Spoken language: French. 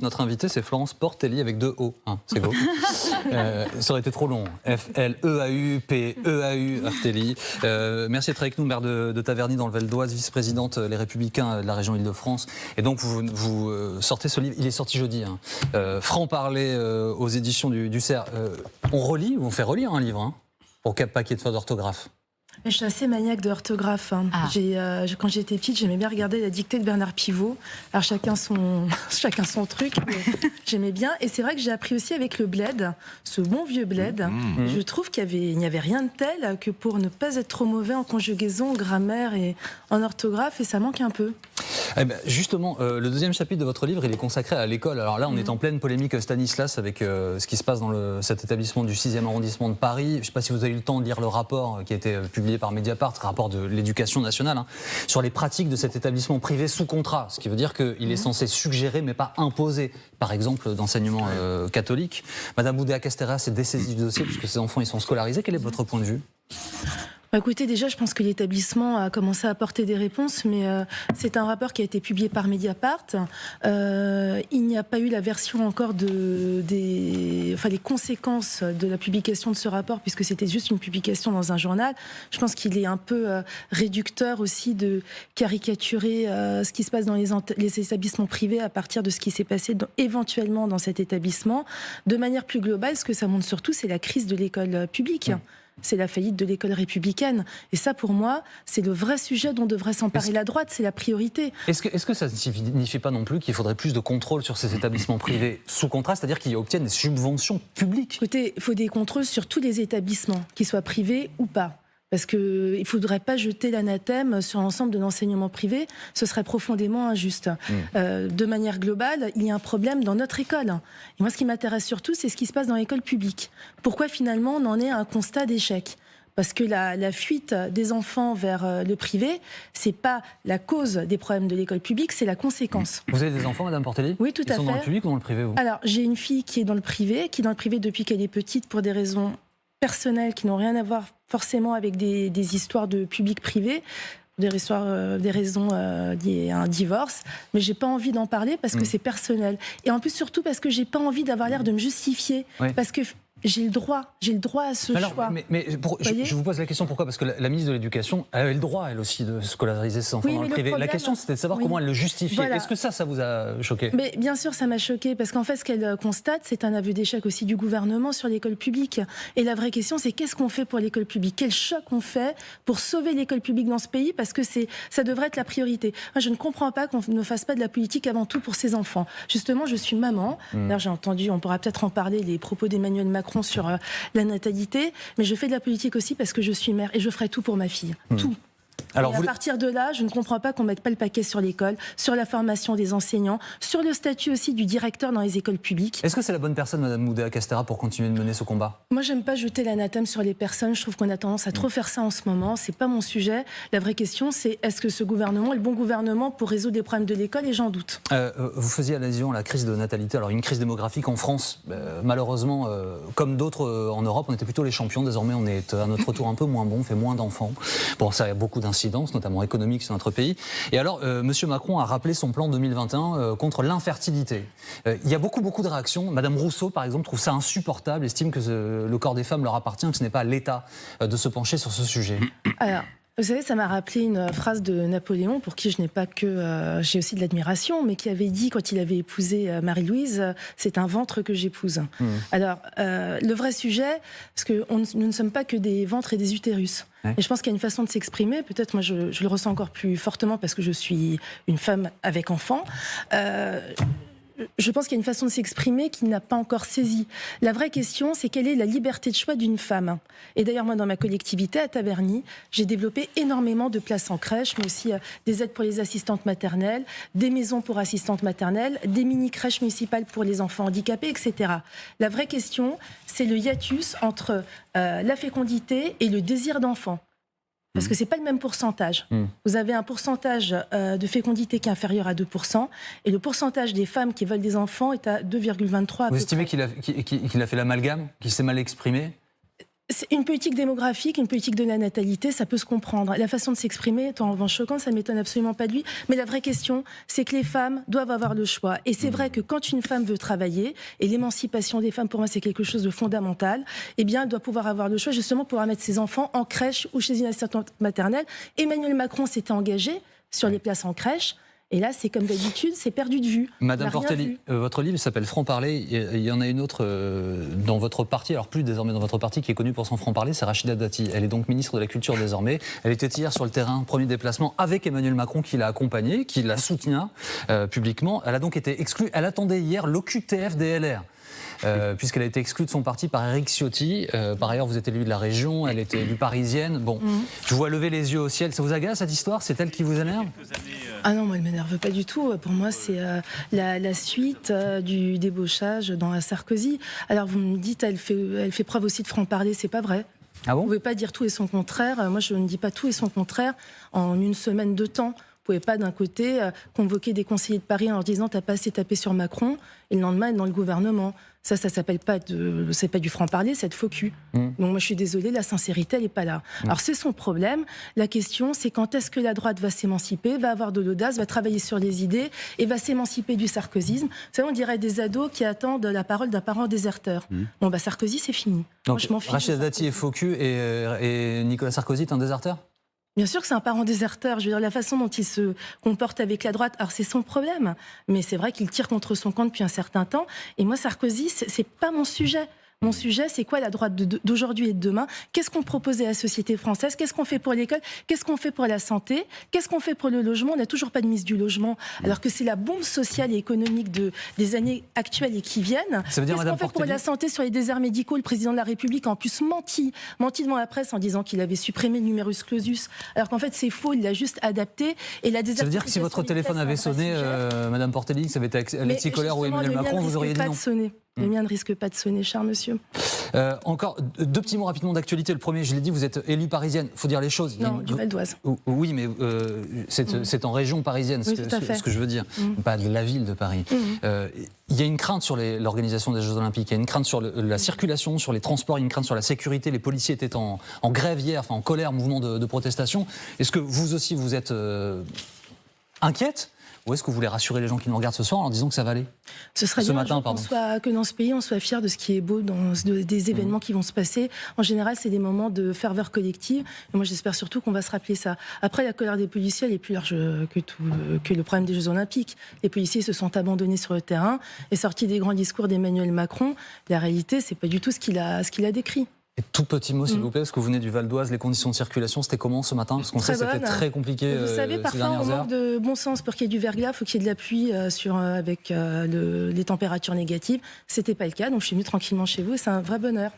Notre invité, c'est Florence Portelli avec 2 O. Hein, c'est beau. Ça aurait été trop long. F-L-E-A-U-P-E-A-U, Portelli. Merci d'être avec nous, maire de Taverny dans le Val d'Oise, vice-présidente Les Républicains de la région Île-de-France. Et donc, vous sortez ce livre, il est sorti jeudi. Hein. Franc-parler aux éditions du Cerf. On relit ou on fait relire un livre, hein, pour pas qu'il y ait de fautes d'orthographe? Je suis assez maniaque d'orthographe. Hein. Ah. Quand j'étais petite, j'aimais bien regarder la dictée de Bernard Pivot. Alors chacun son truc, mais j'aimais bien. Et c'est vrai que j'ai appris aussi avec le bled, ce bon vieux bled. Je trouve qu'il n'y avait rien de tel que pour ne pas être trop mauvais en conjugaison, en grammaire et en orthographe, et ça manque un peu. Eh ben, justement, le deuxième chapitre de votre livre, il est consacré à l'école. Alors là, on est en pleine polémique Stanislas avec ce qui se passe dans cet établissement du 6e arrondissement de Paris. Je ne sais pas si vous avez eu le temps de lire le rapport qui a été publié par Mediapart, rapport de l'éducation nationale, hein, sur les pratiques de cet établissement privé sous contrat. Ce qui veut dire qu'il est censé suggérer, mais pas imposer, par exemple, d'enseignement catholique. Madame Oudéa-Castéra s'est dessaisie du dossier puisque ses enfants ils sont scolarisés. Quel est votre point de vue ? Écoutez, déjà, je pense que l'établissement a commencé à apporter des réponses, mais c'est un rapport qui a été publié par Mediapart. Il n'y a pas eu la version encore des conséquences de la publication de ce rapport, puisque c'était juste une publication dans un journal. Je pense qu'il est un peu réducteur aussi de caricaturer ce qui se passe dans les établissements privés à partir de ce qui s'est passé éventuellement dans cet établissement. De manière plus globale, ce que ça montre surtout, c'est la crise de l'école publique. C'est la faillite de l'école républicaine. Et ça, pour moi, c'est le vrai sujet dont devrait s'emparer la droite, c'est la priorité. Est-ce que ça ne signifie pas non plus qu'il faudrait plus de contrôle sur ces établissements privés sous contrat, c'est-à-dire qu'ils obtiennent des subventions publiques ? Écoutez, il faut des contrôles sur tous les établissements, qu'ils soient privés ou pas. Parce qu'il ne faudrait pas jeter l'anathème sur l'ensemble de l'enseignement privé, ce serait profondément injuste. De manière globale, il y a un problème dans notre école. Et moi, ce qui m'intéresse surtout, c'est ce qui se passe dans l'école publique. Pourquoi finalement on en est à un constat d'échec ? Parce que la fuite des enfants vers le privé, c'est pas la cause des problèmes de l'école publique, c'est la conséquence. Vous avez des enfants, Madame Portelli ? Oui, tout à fait. Ils sont dans le public ou dans le privé, vous ? Alors, j'ai une fille qui est dans le privé depuis qu'elle est petite pour des raisons personnelles qui n'ont rien à voir forcément avec des histoires de public-privé, des raisons liées à un divorce, mais j'ai pas envie d'en parler parce que c'est personnel. Et en plus, surtout parce que j'ai pas envie d'avoir l'air de me justifier, parce que j'ai le droit à ce choix. Je vous pose la question, pourquoi ? Parce que la ministre de l'Éducation avait le droit, elle aussi, de scolariser ses enfants dans le privé. La question, c'était de savoir comment elle le justifiait. Voilà. Est-ce que ça vous a choqué ? Mais bien sûr, ça m'a choqué, parce qu'en fait, ce qu'elle constate, c'est un aveu d'échec aussi du gouvernement sur l'école publique. Et la vraie question, c'est qu'est-ce qu'on fait pour l'école publique ? Quel choc on fait pour sauver l'école publique dans ce pays ? Parce que ça devrait être la priorité. Moi, je ne comprends pas qu'on ne fasse pas de la politique avant tout pour ses enfants. Justement, je suis maman. D'ailleurs, j'ai entendu, on pourra peut-être en parler, les propos d'Emmanuel Macron sur la natalité, mais je fais de la politique aussi parce que je suis mère et je ferai tout pour ma fille. Tout. Alors, à partir de là, je ne comprends pas qu'on ne mette pas le paquet sur l'école, sur la formation des enseignants, sur le statut aussi du directeur dans les écoles publiques. Est-ce que c'est la bonne personne, Madame Oudéa-Castéra, pour continuer de mener ce combat ? Moi, j'aime pas jeter l'anathème sur les personnes. Je trouve qu'on a tendance à trop faire ça en ce moment. C'est pas mon sujet. La vraie question, c'est est-ce que ce gouvernement est le bon gouvernement pour résoudre les problèmes de l'école ? Et j'en doute. Vous faisiez allusion à la crise de natalité. Alors, une crise démographique en France, malheureusement, comme d'autres en Europe, on était plutôt les champions. Désormais, on est à notre tour un peu moins bon, on fait moins d'enfants. Bon, ça a beaucoup d'incidence, notamment économique sur notre pays. Et alors, M. Macron a rappelé son plan 2021 contre l'infertilité. Il y a beaucoup de réactions. Madame Rousseau, par exemple, trouve ça insupportable, estime que le corps des femmes leur appartient, que ce n'est pas à l'État de se pencher sur ce sujet. Alors, vous savez, ça m'a rappelé une phrase de Napoléon, pour qui je n'ai pas que... j'ai aussi de l'admiration, mais qui avait dit, quand il avait épousé Marie-Louise, c'est un ventre que j'épouse. Alors, le vrai sujet, parce que nous ne sommes pas que des ventres et des utérus. Ouais. Et je pense qu'il y a une façon de s'exprimer, peut-être moi je le ressens encore plus fortement parce que je suis une femme avec enfant. Je pense qu'il y a une façon de s'exprimer qui n'a pas encore saisi. La vraie question, c'est quelle est la liberté de choix d'une femme ? Et d'ailleurs, moi, dans ma collectivité, à Taverny, j'ai développé énormément de places en crèche, mais aussi des aides pour les assistantes maternelles, des maisons pour assistantes maternelles, des mini-crèches municipales pour les enfants handicapés, etc. La vraie question, c'est le hiatus entre la fécondité et le désir d'enfant. Parce que ce n'est pas le même pourcentage. Vous avez un pourcentage de fécondité qui est inférieur à 2%, et le pourcentage des femmes qui veulent des enfants est à 2,23%. Vous estimez qu'il a fait l'amalgame, qu'il s'est mal exprimé ? C'est une politique démographique, une politique de la natalité, ça peut se comprendre. La façon de s'exprimer est en revanche choquante, ça ne m'étonne absolument pas de lui. Mais la vraie question, c'est que les femmes doivent avoir le choix. Et c'est vrai que quand une femme veut travailler, et l'émancipation des femmes, pour moi, c'est quelque chose de fondamental, eh bien, elle doit pouvoir avoir le choix, justement, pouvoir mettre ses enfants en crèche ou chez une assistante maternelle. Emmanuel Macron s'était engagé sur les places en crèche. Et là, c'est comme d'habitude, c'est perdu de vue. Madame Portelli, votre livre s'appelle Franc-parler. Il y en a une autre dans votre parti, alors plus désormais dans votre parti, qui est connue pour son franc-parler, c'est Rachida Dati. Elle est donc ministre de la Culture désormais. Elle était hier sur le terrain, premier déplacement, avec Emmanuel Macron qui l'a accompagnée, qui la soutient publiquement. Elle a donc été exclue. Elle attendait hier l'OQTF des LR. Puisqu'elle a été exclue de son parti par Éric Ciotti. Par ailleurs, vous êtes élue de la région, elle était élue parisienne. Bon, je vous vois lever les yeux au ciel. Ça vous agace, cette histoire? C'est elle qui vous énerve? Ah non, moi, elle ne m'énerve pas du tout. Pour moi, c'est la suite du débauchage dans la Sarkozy. Alors, vous me dites, elle fait preuve aussi de franc-parler. C'est pas vrai. Ah bon? Vous ne pouvez pas dire tout et son contraire. Moi, je ne dis pas tout et son contraire en une semaine de temps. Vous ne pouvez pas, d'un côté, convoquer des conseillers de Paris en leur disant « t'as pas assez tapé sur Macron » et le lendemain être dans le gouvernement. Ça s'appelle pas c'est pas du franc-parler, c'est de faux cul. Donc moi, je suis désolée, la sincérité, elle n'est pas là. Alors, c'est son problème. La question, c'est quand est-ce que la droite va s'émanciper, va avoir de l'audace, va travailler sur les idées et va s'émanciper du sarkozysme. Vous savez, on dirait des ados qui attendent la parole d'un parent déserteur. Bon, Sarkozy, c'est fini. Donc, moi, je m'en fiche. Rachida Dati est faux cul et Nicolas Sarkozy est un déserteur? Bien sûr que c'est un parent déserteur. Je veux dire, la façon dont il se comporte avec la droite, alors c'est son problème. Mais c'est vrai qu'il tire contre son camp depuis un certain temps. Et moi, Sarkozy, c'est pas mon sujet. Mon sujet, c'est quoi la droite d'aujourd'hui et de demain? Qu'est-ce qu'on propose à la société française? Qu'est-ce qu'on fait pour l'école? Qu'est-ce qu'on fait pour la santé? Qu'est-ce qu'on fait pour le logement? On n'a toujours pas de mise du logement, alors que c'est la bombe sociale et économique des années actuelles et qui viennent. Ça veut dire, qu'est-ce qu'on fait pour la santé sur les déserts médicaux? Le président de la République a en plus menti devant la presse en disant qu'il avait supprimé le numerus clausus, alors qu'en fait c'est faux, il l'a juste adapté. Et la ça veut dire que si votre téléphone avait sonné, Madame Portelli, que ça avait été Alexis Collère ou Emmanuel Macron, vous auriez dit non? Le mien ne risque pas de sonner, cher monsieur. Encore deux petits mots rapidement d'actualité. Le premier, je l'ai dit, vous êtes élue parisienne. Il faut dire les choses. Non, du Val d'Oise. Oui, mais c'est en région parisienne, oui, ce que je veux dire. Pas de la ville de Paris. Il y a une crainte sur l'organisation des Jeux Olympiques. Il y a une crainte sur la circulation, sur les transports. Il y a une crainte sur la sécurité. Les policiers étaient en grève hier, en colère, mouvement de protestation. Est-ce que vous aussi, vous êtes inquiète? Ou est-ce que vous voulez rassurer les gens qui nous regardent ce soir en leur disant que ça va aller? Ce serait bien que dans ce pays, on soit fiers de ce qui est beau, des événements qui vont se passer. En général, c'est des moments de ferveur collective. Et moi, j'espère surtout qu'on va se rappeler ça. Après, la colère des policiers, elle est plus large que le problème des Jeux Olympiques. Les policiers se sont abandonnés sur le terrain et sortis des grands discours d'Emmanuel Macron. La réalité, c'est pas du tout ce qu'il a décrit. Et tout petit mot, s'il vous plaît, parce que vous venez du Val d'Oise, les conditions de circulation, c'était comment ce matin? Parce qu'on sait que c'était très compliqué vous savez, parfois, on manque de bon sens. Pour qu'il y ait du verglas, il faut qu'il y ait de la pluie avec les températures négatives. C'était pas le cas, donc je suis venue tranquillement chez vous et c'est un vrai bonheur.